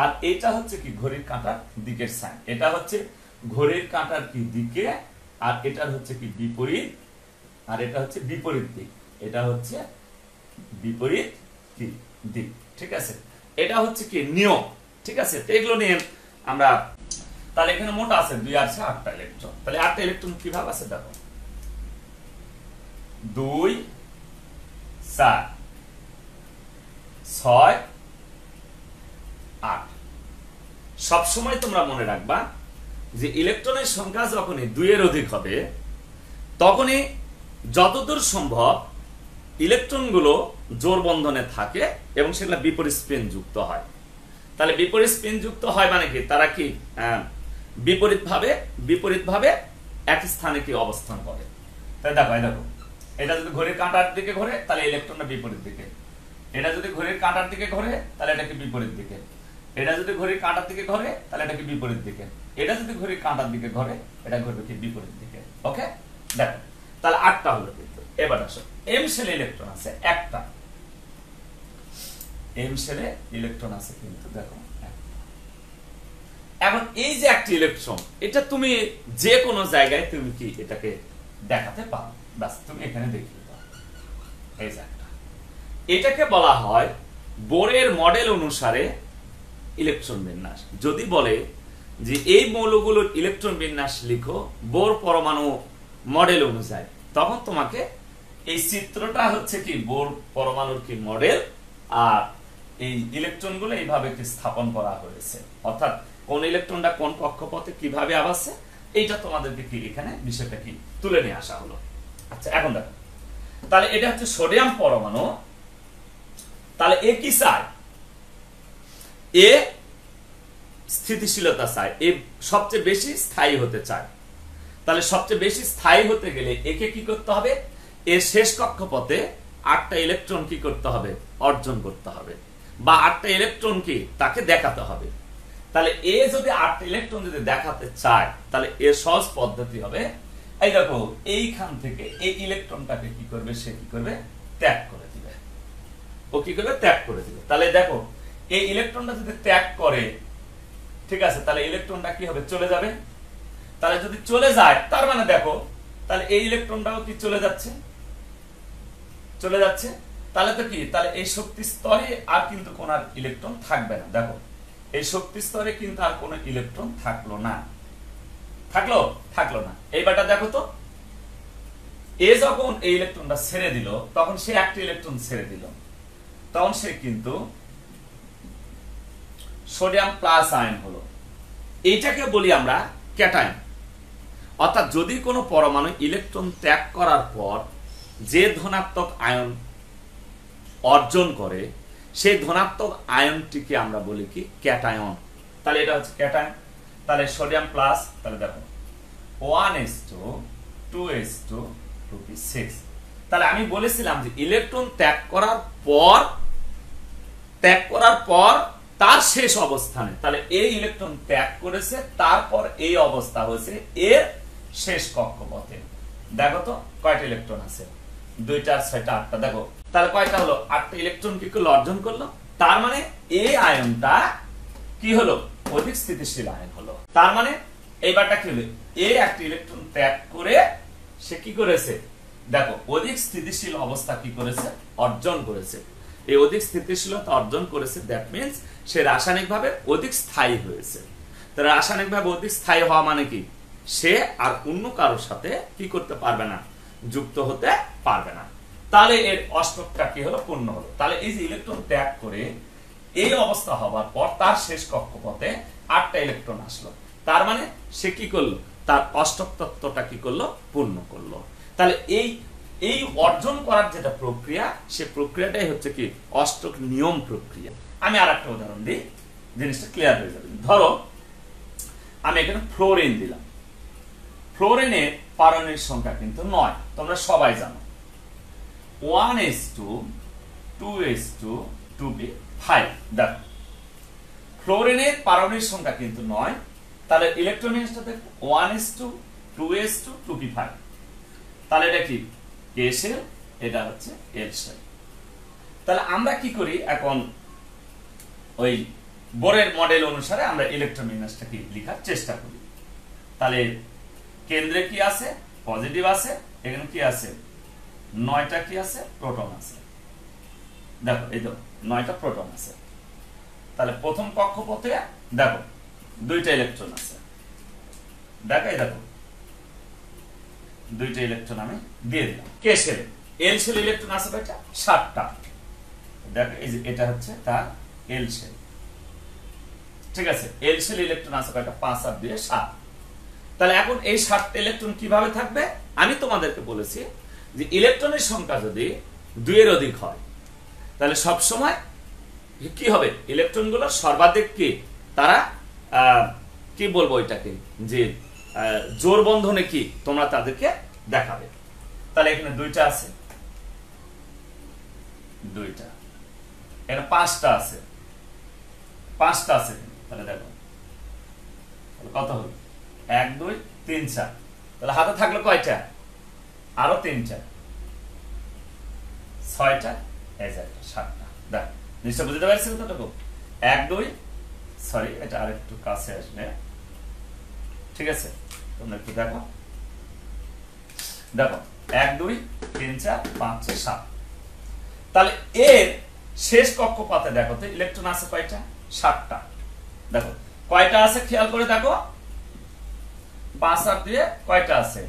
S1: আর এটা হচ্ছে কি ঘড়ির কাঁটার দিকের সাইন। এটা হচ্ছে ঘড়ির কাঁটার কি দিকে, আর এটার হচ্ছে কি বিপরীত, আর এটা হচ্ছে বিপরীত দিক, এটা হচ্ছে বিপরীত কি দিক। ঠিক আছে, এটা হচ্ছে কি নিয়ম। ঠিক আছে, এগুলো নিয়ে আমরা তাহলে এখানে মোট আছে 2 আর 8টা ইলেকট্রন। তাহলে 8টা ইলেকট্রন কিভাবে আছে দেখো, 2 4 6 8। সবসময় তোমরা মনে রাখবা যে ইলেকট্রনের সংখ্যা যখনই 2 এর অধিক হবে তখনই যতদূর সম্ভব ইলেকট্রনগুলো জোড় বন্ধনে থাকে এবং সেগুলো বিপরীত স্পিন যুক্ত হয়। তাহলে বিপরীত স্পিন যুক্ত হয় মানে কি তারা কি বিপরীতভাবে এক স্থানে কি অবস্থান করে। তাই দেখো এটা যদি ঘড়ির কাঁটার দিকে ঘোরে তাহলে ইলেকট্রনটা বিপরীত দিকে, এটা যদি ঘড়ির কাঁটার দিকে ঘোরে তাহলে এটা কি বিপরীত দিকে, এটা যদি ঘড়ির কাঁটার দিকে ঘোরে তাহলে এটা কি বিপরীত দিকে। এটা যদি ঘড়ি কাঁটার দিকে ঘরে, এটা ঘুরবে কি বিপরীত দিকে। ওকে, দেখো তাহলে 8টা হলো কিন্তু। এবার আসো, এম শেলে ইলেকট্রন আছে একটা, এম শেলে ইলেকট্রন আছে কিন্তু দেখো। এখন এই যে একটা ইলেকট্রন, এটা তুমি যে কোনো জায়গায় তুমি কি এটাকে দেখাতে পারো, বাস তুমি এখানে দেখিয়ে দাও। এই যে একটা, এটাকে বলা হয় বোরের মডেল অনুসারে ইলেকট্রন বিন্যাস। যদি বলে যে এই মৌলগুলোর ইলেকট্রন বিন্যাস লিখো বোর পরমাণু মডেল অনুযায়ী, তখন তোমাকে এই চিত্রটা হচ্ছে কি বোর পরমাণুর কি মডেল, আর এই ইলেকট্রনগুলো এইভাবে কি স্থাপন করা হয়েছে, অর্থাৎ কোন ইলেকট্রনটা কোন কক্ষপথে কিভাবে আবাসে, এইটা তোমাদেরকে কি এখানে বিষয়টা কি তুলে নিয়ে আসা হলো। আচ্ছা, এখন দেখো তাহলে এটা হচ্ছে সোডিয়াম পরমাণু। তাহলে এ কি চায়? এ স্থিতিশীলতা চায়, এ সবচেয়ে বেশি স্থায়ী হতে চায়। তাহলে সবচেয়ে বেশি স্থায়ী হতে গেলে একে কি করতে হবে? এর শেষ কক্ষপথে 8টা ইলেকট্রন কি করতে হবে? অর্জন করতে হবে, বা 8টা ইলেকট্রন কি তাকে দেখাতে হবে। তাহলে এ যদি 8টা ইলেকট্রন যদি দেখাতে চায়, তাহলে এর সহজ পদ্ধতি হবে, এই দেখো এইখান থেকে এই ইলেকট্রনটাকে কি করবে? সে কি করবে? ত্যাগ করে দিবে। ও কি করবে? ত্যাগ করে দিবে। তাহলে দেখো এই ইলেকট্রনটা যদি ত্যাগ করে, ঠিক আছে, তাহলে ইলেকট্রনটা কি হবে? চলে যাবে। তাহলে যদি চলে যায়, তার মানে দেখো তাহলে এই ইলেকট্রনটাও কি চলে যাচ্ছে, চলে যাচ্ছে। তাহলে তো কি, তাহলে এই শক্তি স্তরে আর কিন্তু কোন আর ইলেকট্রন থাকবে না। দেখো এই শক্তি স্তরে কিন্তু আর কোন ইলেকট্রন থাকলো না, থাকলো না। এইবারটা দেখো তো, এ যখন এই ইলেকট্রনটা ছেড়ে দিল, তখন সে একটা ইলেকট্রন ছেড়ে দিল, তখন সে কিন্তু সোডিয়াম প্লাস আয়ন হলো। এইটাকে বলি আমরা ক্যাটায়ন। অর্থাৎ যদি কোনো পরমাণু ইলেকট্রন ত্যাগ করার পর যে ধনাত্মক আয়ন অর্জন করে, সেই ধনাত্মক আয়নটিকে আমরা বলি কি? ক্যাটায়ন। তাহলে এটা হচ্ছে ক্যাটায়ন। তাহলে সোডিয়াম প্লাস, তাহলে দেখো 1s2 2s2 2p6। তাহলে আমি বলেছিলাম যে ইলেকট্রন ত্যাগ করার পর তার শেষ অবস্থানে, তাহলে এই ইলেকট্রন ত্যাগ করেছে, তারপর এই অবস্থা হয়েছে এর শেষ কক্ষপথে। দেখো তো কয়টা ইলেকট্রন আছে? 2টা 6টা 8টা। দেখো তাহলে কয়টা হলো? 8টা ইলেকট্রন কি করলো? অর্জন করলো। তার মানে এই আয়নটা কি হলো? অধিক স্থিতিশীল আয়ন হলো। তার মানে এইবারটা কি হলো? এই একটা ইলেকট্রন ত্যাগ করে সে কি করেছে? দেখো অধিক স্থিতিশীল অবস্থা কি করেছে? অর্জন করেছে। এই অধিক স্থিতিশীলতা অর্জন করেছে, দ্যাট মিন্স সে রাসায়নিকভাবে অধিক স্থায়ী হয়েছে। তাহলে রাসায়নিকভাবে অধিক স্থায়ী হওয়া মানে কি? সে আর অন্য কারোর সাথে কি করতে পারবে না? যুক্ত হতে পারবে না। তাহলে এর অষ্টকটা কি হলো? পূর্ণ হলো। তাহলে এই যে ইলেকট্রন ত্যাগ করে এই অবস্থা হওয়ার পর তার শেষ কক্ষপথে 8টা ইলেকট্রন আসলো, তার মানে সে কি করলো? তার অষ্টক তত্ত্বটা কি করলো? পূর্ণ করলো। তাহলে এই অর্জন করার যেটা প্রক্রিয়া, সে প্রক্রিয়াটাই হচ্ছে কি? অষ্টক নিয়ম প্রক্রিয়া। আমি আর একটা উদাহরণ দিই, জিনিসটা ক্লিয়ার হয়ে যাবে। ধরো আমি এখানে ফ্লোরিন দিলাম। ফ্লোরিনের পারমাণবিক সংখ্যা কিন্তু 9, তোমরা সবাই জানো। 1s2 2s2 2p5। দেখো ফ্লোরিনের পারমাণবিক সংখ্যা কিন্তু 9, তাহলে ইলেকট্রনের সাথে 1s2 2s2 2p5। তাহলে এটা কি? কে শেল, এটা হচ্ছে এল শেল। তাহলে আমরা কি করি এখন? ওই বোরের মডেল অনুসারে আমরা ইলেকট্রন বিন্যাসটা কি লেখার চেষ্টা করি। তাহলে কেন্দ্রে কি আছে? পজিটিভ আছে। এখানে কি আছে? 9টা কি আছে? প্রোটন আছে। দেখো এই তো 9টা প্রোটন আছে। তাহলে প্রথম কক্ষপথে দেখো 2টা ইলেকট্রন আছে। দেখো এই দেখো 2টা ইলেকট্রন আমি দিয়ে দিলাম। কে শেলে? এল শেল ইলেকট্রন আছে কয়টা? 7টা। দেখো এই যে এটা হচ্ছে তার এল শেল, ঠিক আছে। এল শেল ইলেকট্রন আছে কয়টা? 5 আর 2 7। তাহলে এখন এই 7টা ইলেকট্রন কিভাবে থাকবে? আমি তোমাদেরকে বলেছি যে ইলেকট্রনের সংখ্যা যদি 2 এর অধিক হয়, তাহলে সব সময় কি হবে? ইলেকট্রনগুলো সর্বাধিক কি তারা কি বলবো এটাকে, যে জোড় বন্ধনে কি তোমরা তাদেরকে দেখাবে। তাহলে এখানে 2টা আছে, 2টা, এখানে 5টা আছে, 5টা আছে। তাহলে দেখো কত হলো 1 2 3 4 তাহলে হাতে থাকলো কয়টা আরো 3টা 6টা এই যে 7টা দেখ নিশ্চয় বুঝতে পারছেন কতটুকু 1 2 সরি এটা আরেকটু কাছে আসবে ঠিক আছে তোমরা একটু দেখো দেখো 1 2 3 4 5 6 7 তাহলে এর শেষ কক্ষপথে দেখো তো ইলেকট্রন আছে কয়টা 7টা দেখো কয়টা আছে খেয়াল করে দেখো 5 আর 2 কয়টা আছে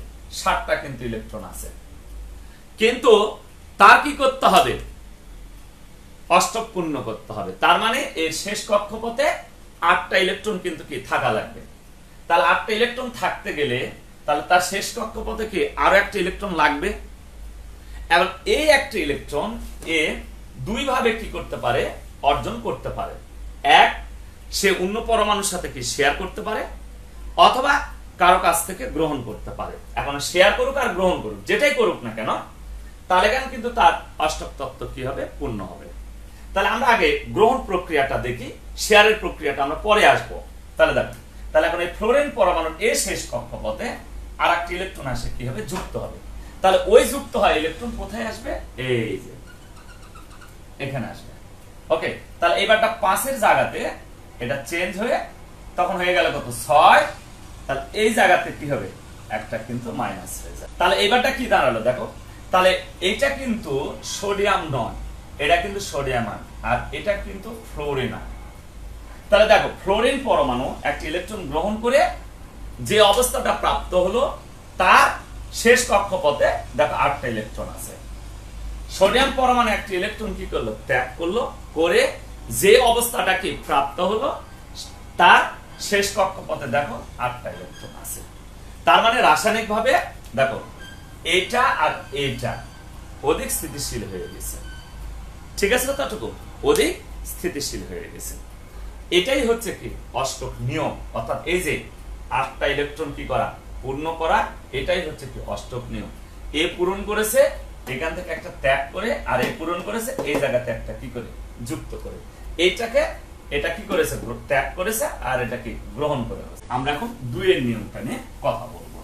S1: 7টা কিন্তু ইলেকট্রন আছে কিন্তু তার কি করতে হবে অষ্টক পূর্ণ করতে হবে তার মানে এর শেষ কক্ষপথে 8টা ইলেকট্রন কিন্তু কি থাকা লাগবে তাহলে 8টা ইলেকট্রন থাকতে গেলে তাহলে তার শেষ কক্ষপথে কি আরো একটা ইলেকট্রন লাগবে এবং এই একটা ইলেকট্রন এ দুই ভাবে কি করতে পারে অর্জন করতে পারে এক সে অন্য পরমাণুর সাথে কি শেয়ার করতে পারে অথবা কারো কাছ থেকে গ্রহণ করতে পারে এখন শেয়ার করুক আর গ্রহণ করুক যেটাই করুক না কেন তাহলে কেন কিন্তু তার অষ্টক তত্ত্ব কি হবে পূর্ণ হবে তাহলে আমরা আগে গ্রহণ প্রক্রিয়াটা দেখি শেয়ারের প্রক্রিয়াটা আমরা পরে আসব তাহলে দেখো তাহলে এখন এই ফ্লোরিন পরমাণুর এর শেষ কক্ষপথে আরেকটি ইলেকট্রন আসে কি হবে যুক্ত হবে তাহলে ওই যুক্ত হয় ইলেকট্রন কোথায় আসবে এই যে এখানে আসবে ওকে তাহলে এবারটা 5 এর জায়গাতে এটা চেঞ্জ হয়ে তখন হয়ে গেল কত 6 তাহলে এই জায়গাতে কি হবে একটা কিন্তু মাইনাস হয়ে যায় তাহলে এবারটা কি দাঁড়ালো দেখো তাহলে এটা কিন্তু সোডিয়াম নয় এটা কিন্তু সোডিয়াম আর এটা কিন্তু ফ্লোরিন তাহলে দেখো ফ্লোরিন পরমাণু একটা ইলেকট্রন গ্রহণ করে যে অবস্থাটা প্রাপ্ত হলো তার শেষ কক্ষপথে দেখো 8টা ইলেকট্রন আছে সোডিয়াম পরমাণু একটা ইলেকট্রন কি করলো ত্যাগ করলো করে যে অবস্থাটা কি প্রাপ্ত হলো তার শেষ কক্ষপথে দেখো 8টা ইলেকট্রন আছে তার মানে রাসায়নিক ভাবে দেখো এটা আর এটা অধিক স্থিতিশীল হয়ে গেছে ঠিক আছে ততটুকু অধিক স্থিতিশীল হয়ে গেছে এটাই হচ্ছে কি অষ্টক নিয়ম অর্থাৎ এই যে 8টা ইলেকট্রন কি করা পূর্ণ করা এটাই হচ্ছে কি অষ্টক নিয়ম এ পূরণ করেছে এখান থেকে একটা ত্যাগ করে আর এ পূরণ করেছে এই জায়গাতে একটা কি করে যুক্ত করে এইটাকে এটা কি করেছে ত্যাগ করেছে আর এটা কি গ্রহণ করে আমরা এখন 2 এর নিয়মটা নিয়ে কথা বলবো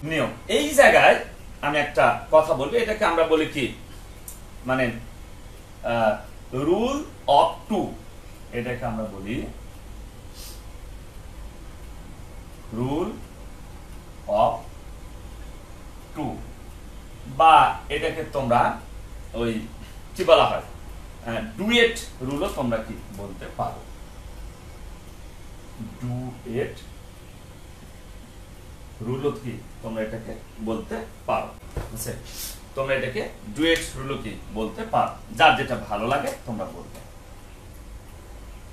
S1: নিয়ম এই জায়গায় আমি একটা কথা বলবো এটাকে আমরা বলি কি মানে রুল অফ 2 এটাকে আমরা বলি রুল অফ 2 বা এটাকে তোমরা ওই কি বলা হয় ডুয়েট রুলও তোমরা কি বলতে পারো ডুয়েট রুলও কি তোমরা এটাকে বলতে পারো বুঝছে তোমরা এটাকে ডুয়েট রুলও কি বলতে পারো যার যেটা ভালো লাগে তোমরা বলবে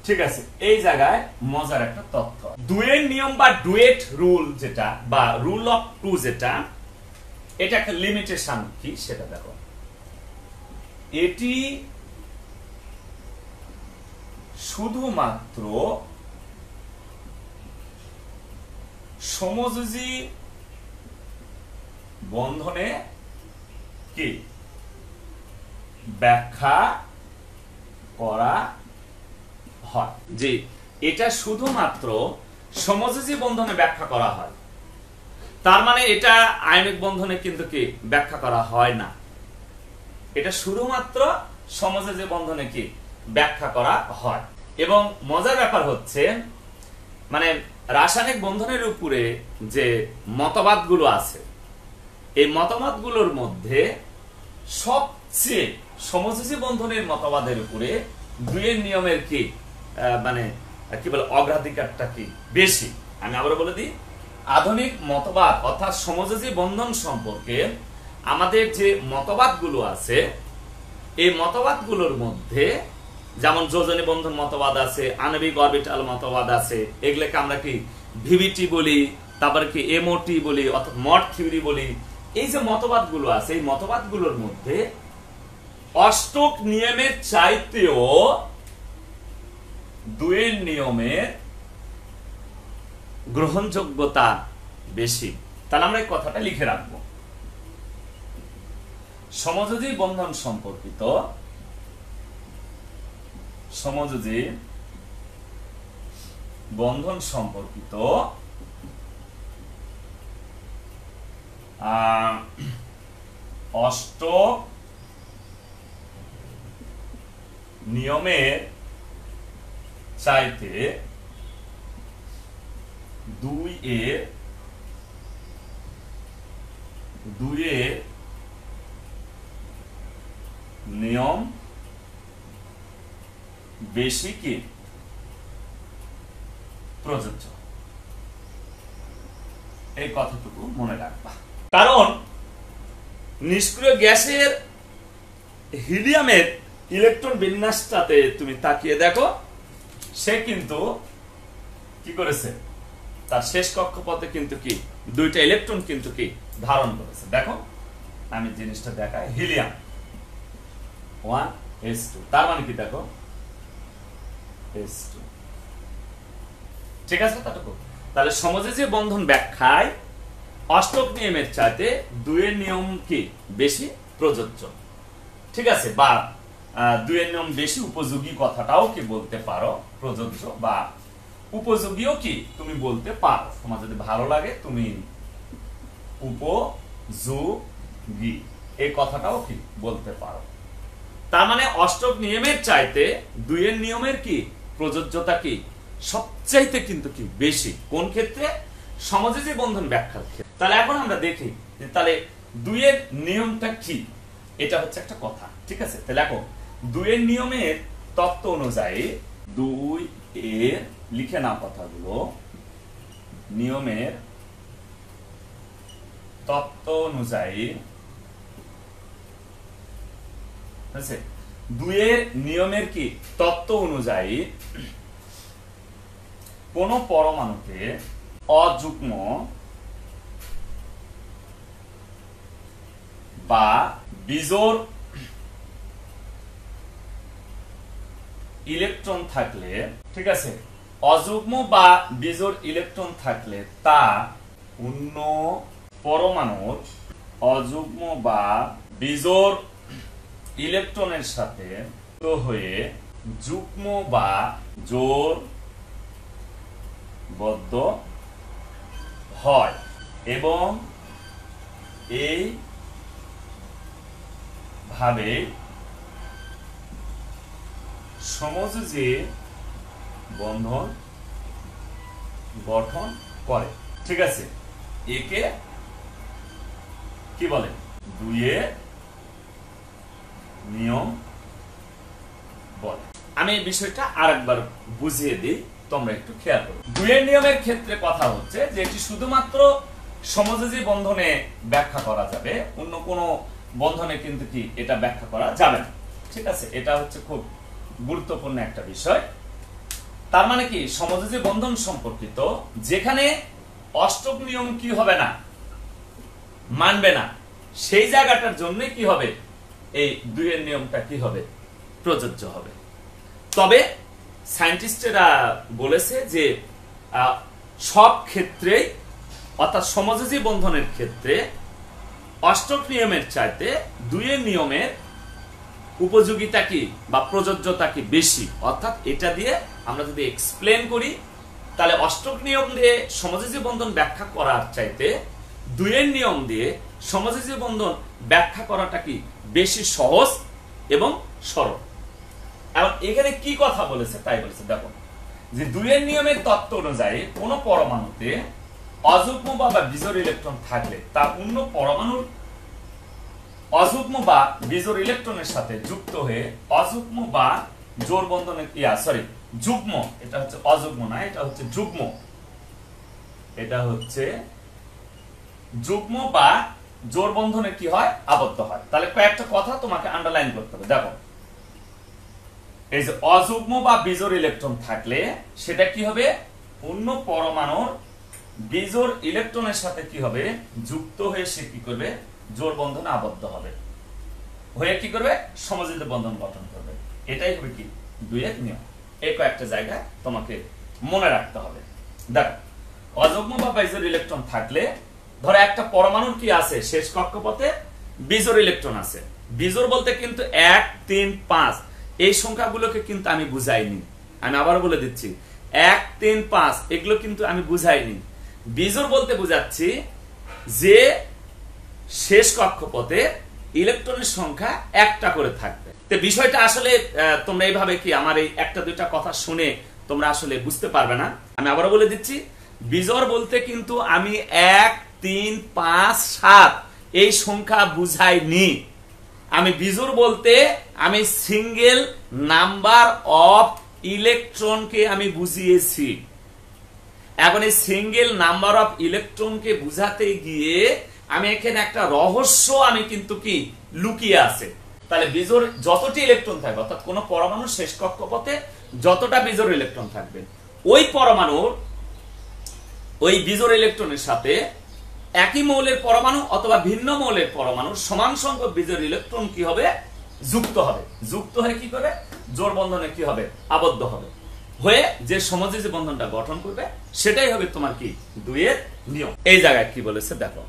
S1: ঠিক আছে এই জায়গায় মজার একটা তথ্য ডুয়েট নিয়ম বা ডুয়েট রুল যেটা বা রুল অফ 2 যেটা এটা একটা লিমিটেশন কি সেটা দেখো এটি শুধুমাত্র সমযোজী বন্ধনে কি ব্যাখ্যা করা হয় যে এটা শুধুমাত্র সমযোজী বন্ধনে ব্যাখ্যা করা হয় তার মানে এটা আয়নিক বন্ধনে কিন্তু কি ব্যাখ্যা করা হয় না এটা শুধুমাত্র সমযোজী বন্ধনে কি ব্যাখ্যা করা হয় এবং মজার ব্যাপার হচ্ছে মানে রাসায়নিক বন্ধনের উপরে যে মতবাদগুলো আছে এই মতবাদগুলোর মধ্যে সবচেয়ে সমযোজী বন্ধনের মতবাদের উপরে 2 এর নিয়মের কি মানে কি বলে অগ্রাধিকারটা কি বেশি আমি আবার বলে দিই আধুনিক মতবাদ অর্থাৎ সমযোজী বন্ধন সম্পর্কে আমাদের যে মতবাদগুলো আছে এই মতবাদগুলোর মধ্যে যেমন যোজনী বন্ধন মতবাদ আছে আণবিক অরবিটাল মতবাদ আছে এগুলোকে আমরা কি ভিভিটি বলি তারপরে কি এমওটি বলি অর্থাৎ মড থিওরি বলি এই যে মতবাদগুলো আছে এই মতবাদগুলোর মধ্যে অষ্টক নিয়মের চাইতেও 2 এর নিয়মের গ্রহণযোগ্যতা বেশি তাহলে আমরা এই কথাটা লিখে রাখবো সমযোজী বন্ধন সম্পর্কিত সমযোজী বন্ধন সম্পর্কিত অষ্টক নিয়মের চাইতে 2 এর নিয়ম বেশি কি প্রযোজ্য, এই কথাটুকু মনে রাখবা। কারণ নিষ্ক্রিয় গ্যাসের হিলিয়ামের ইলেকট্রন বিন্যাসটাতে তুমি তাকিয়ে দেখো, সে কিন্তু কি করেছে, তার শেষ কক্ষপথে কিন্তু কি 2টা ইলেকট্রন কিন্তু কি ধারণ করেছে। দেখো আমি জিনিসটা দেখাই, হিলিয়াম 1s2, তার মানে কি দেখো s2, ঠিক আছে। তাহলে সমযোজী বন্ধন ব্যাখ্যায় অষ্টক নিয়মের চাইতে 2 এর নিয়ম কি বেশি প্রযোজ্য, ঠিক আছে, বা 2 এর নিয়ম বেশি উপযোগী কথাটাও কি বলতে পারো, প্রযোজ্য বা উপযোগীও কি তুমি বলতে পারো। তোমার যদি ভালো লাগে তুমি উপযোগী এই কথাটাও কি বলতে পারো। তার মানে অষ্টক নিয়মের চাইতে 2 এর নিয়মের কি প্রযোজ্যতা কি সবচাইতে কিন্তু কি বেশি, কোন ক্ষেত্রে, সমযোজী বন্ধন ব্যাখ্যার ক্ষেত্রে। তাহলে এখন আমরা দেখি যে তাহলে 2 এর নিয়মটা কি, এটা হচ্ছে একটা কথা, ঠিক আছে। তাহলে এখন 2 এর নিয়মের তত্ত্ব অনুযায়ী 2 এর লিখে নাও কথাগুলো, নিয়মের তত্ত্ব অনুযায়ী 2 এর নিয়মের কি তত্ত্ব অনুযায়ী কোন পরমাণুতে অযুগ্ম বা বিজোড় ইলেকট্রন থাকলে, ঠিক আছে, অযুগ্ম বা বিজোড় ইলেকট্রন থাকলে তা অন্য পরমাণুর অযুগ্ম বা বিজোড় ইলেকট্রনের সাথে যুক্ত হয়ে যুগ্ম বা জোড় বদ্ধ হয় এবং এই ভাবে সমযোজী বন্ধন গঠন করে, ঠিক আছে। একে কি বলে 2 এর নিয়ম বলে। আমি এই বিষয়টা আরেকবার বুঝিয়ে দিই, তোমরা একটু খেয়াল করো। 2 এর নিয়মের ক্ষেত্রে কথা হচ্ছে যে এটি শুধুমাত্র সমযোজী বন্ধনে ব্যাখ্যা করা যাবে, অন্য কোনো বন্ধনে কিন্তু কি এটা ব্যাখ্যা করা যাবে না, ঠিক আছে। এটা হচ্ছে খুব গুরুত্বপূর্ণ একটা বিষয়। তার মানে কি সমযোজী বন্ধন সম্পর্কিত যেখানে অষ্টক নিয়ম কি হবে না, মানবে না, সেই জায়গাটার জন্য কি হবে, এই 2 এর নিয়মটা কি হবে, প্রযোজ্য হবে। তবে সায়েন্টিস্টেরা বলেছে যে সব ক্ষেত্রে, অর্থাৎ সমযোজী বন্ধনের ক্ষেত্রে অষ্টক নিয়মের চাইতে 2 এর নিয়মের উপযোগিতা কি বা প্রযোজ্যতা কি বেশি। অর্থাৎ এটা দিয়ে আমরা যদি এক্সপ্লেন করি তাহলে অষ্টক নিয়ম দিয়ে সমযোজী বন্ধন ব্যাখ্যা করার চাইতে 2 এর নিয়ম দিয়ে সমযোজী বন্ধন ব্যাখ্যা করাটা কি বেশি সহজ এবং সরল। এখন এখানে কি কথা বলেছে তাই বলেছে, দেখো যে 2 এর নিয়মের তত্ত্ব অনুযায়ী কোন পরমাণুতে অযুগ্ম বা বিজোড় ইলেকট্রন থাকলে তা অন্য পরমাণুর অযুগ্ম বা বিজোড় ইলেকট্রনের সাথে যুক্ত হয়ে অযুগ্ম বা জোড় বন্ধনে যুগ্ম, এটা হচ্ছে অযুগ্ম না, এটা হচ্ছে যুগ্ম, এটা হচ্ছে যুগ্ম বা জোড় বন্ধনে কি হয়, আবদ্ধ হয়। তাহলে কয়েকটা কথা তোমাকে আন্ডারলাইন করতে হবে। দেখো এই যে অযুগ্ম বা বিজোড় ইলেকট্রন থাকলে সেটা কি হবে, অন্য পরমাণুর বিজোড় ইলেকট্রনের সাথে কি হবে, যুক্ত হয়ে সে কি করবে, জোড় বন্ধনে আবদ্ধ হবে, হয়ে কি করবে, সমযোজী বন্ধন গঠন করবে। এটাই হবে কি 2 এর নিয়ম। এই কয়েকটা জায়গায় তোমাকে মনে রাখতে হবে। দেখো অযুগ্ম বা বিজোড় ইলেকট্রন থাকলে, ধরো একটা পরমাণুর কি আছে, শেষ কক্ষপথে বিজোড় ইলেকট্রন আছে। বিজোড় বলতে কিন্তু 1, 3, 5 এই সংখ্যাগুলোকে কিন্তু আমি বুঝাইনি, আমি আবার বলে দিচ্ছি 1 3 5 এগুলো কিন্তু আমি বুঝাইনি। বিজোড় বলতে বুঝাচ্ছি যে শেষ কক্ষপথে ইলেকট্রনের সংখ্যা একটা করে থাকবে। তো বিষয়টা আসলে তোমরা এইভাবে কি আমার এই একটা দুইটা কথা শুনে তোমরা আসলে বুঝতে পারবে না। আমি আবারও বলে দিচ্ছি, বিজোড় বলতে কিন্তু আমি 1 3 5 7 এই সংখ্যা বুঝাইনি। আমি বিজোড় বলতে আমি সিঙ্গেল নাম্বার অফ ইলেকট্রনকে আমি বুঝিয়েছি। এখন এই সিঙ্গেল নাম্বার অফ ইলেকট্রনকে বুঝাতে গিয়ে আমি এখানে একটা রহস্য আমি কিন্তু কি লুকিয়ে আছে। তাহলে বিজোড় যতটি ইলেকট্রন থাকবে, অর্থাৎ কোন পরমাণুর শেষ কক্ষপথে যতটা বিজোড় ইলেকট্রন থাকবে, ওই পরমাণুর ওই বিজোড় ইলেকট্রনের সাথে একই মৌলের পরমাণু অথবা ভিন্ন মৌলের পরমাণুর সমান সংখ্যক বিজোড় ইলেকট্রন কি হবে, যুক্ত হবে। যুক্ত হয়ে কি করে, জোড় বন্ধনে কি হবে, আবদ্ধ হবে। হয়ে যে সমযোজী বন্ধনটা গঠন করবে সেটাই হবে তোমার কি 2 এর নিয়ম। এই জায়গায় কি বলেছে দেখো,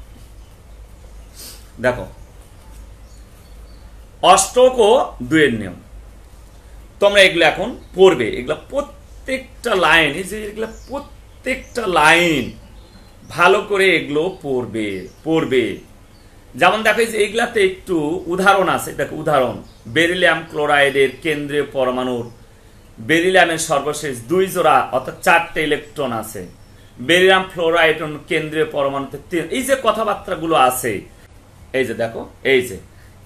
S1: দেখো অষ্টক ও 2 এর নিয়ম। তোমরা এগুলো এখন পড়বে, এগুলো প্রত্যেকটা লাইন, এই যে এগুলো প্রত্যেকটা লাইন ভালো করে এগুলো পড়বে। যেমন দেখো যে এগুলাতে একটু উদাহরণ আছে। দেখো উদাহরণ, বেরিলিয়াম ক্লোরাইডের কেন্দ্রীয় পরমাণুর বেরিলিয়ামের সর্বশেষ 2 জোড়া অর্থাৎ 4টে ইলেকট্রন আছে। বেরিলিয়াম ফ্লোরাইড কেন্দ্রীয় পরমাণুতে 3। এই যে কথাবার্তাগুলো আছে, এই যে দেখো, এই যে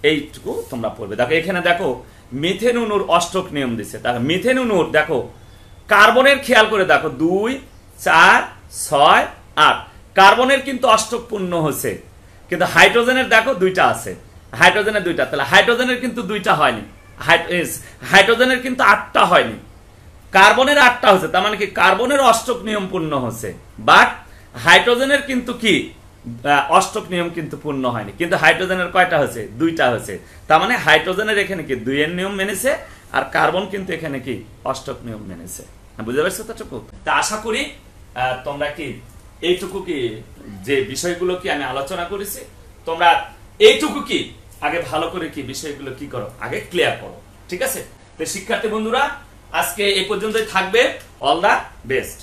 S1: এইটুকু তোমরা পড়বে। দেখো এখানে দেখো মিথেন অণুর অষ্টক নিয়ম দিচ্ছে। দেখো মিথেন অণুর দেখো কার্বনের খেয়াল করে দেখো 2 4 6 8 কার্বনের কিন্তু অষ্টক পূর্ণ হচ্ছে, কিন্তু হাইড্রোজেনের দেখো 2টা আছে, হাইড্রোজেনের 2টা। তাহলে হাইড্রোজেনের কিন্তু 2টা হয়নি, হাইড্রোজেনের কিন্তু 8টা হয়নি, কার্বনের 8টা হচ্ছে। তার মানে কি কার্বনের অষ্টক নিয়ম পূর্ণ হচ্ছে, বাট হাইড্রোজেনের কিন্তু কি অষ্টক নিয়ম কিন্তু পূর্ণ হয়নি। কিন্তু হাইড্রোজেনের কয়টা হচ্ছে, 2টা হচ্ছে। তার মানে হাইড্রোজেনের এখানে কি 2 এর নিয়ম মেনেছে, আর কার্বন কিন্তু এখানে কি অষ্টক নিয়ম মেনেছে। বুঝতে পারছো তোটুকু? তা আশা করি তোমরা কি এইটুকু কি যে বিষয়গুলো কি আমি আলোচনা করেছি তোমরা এইটুকু কি আগে ভালো করে কি বিষয়গুলো কি করো, আগে ক্লিয়ার করো। ঠিক আছে? তো শিক্ষার্থী বন্ধুরা আজকে এই পর্যন্তই থাকবে। All the best.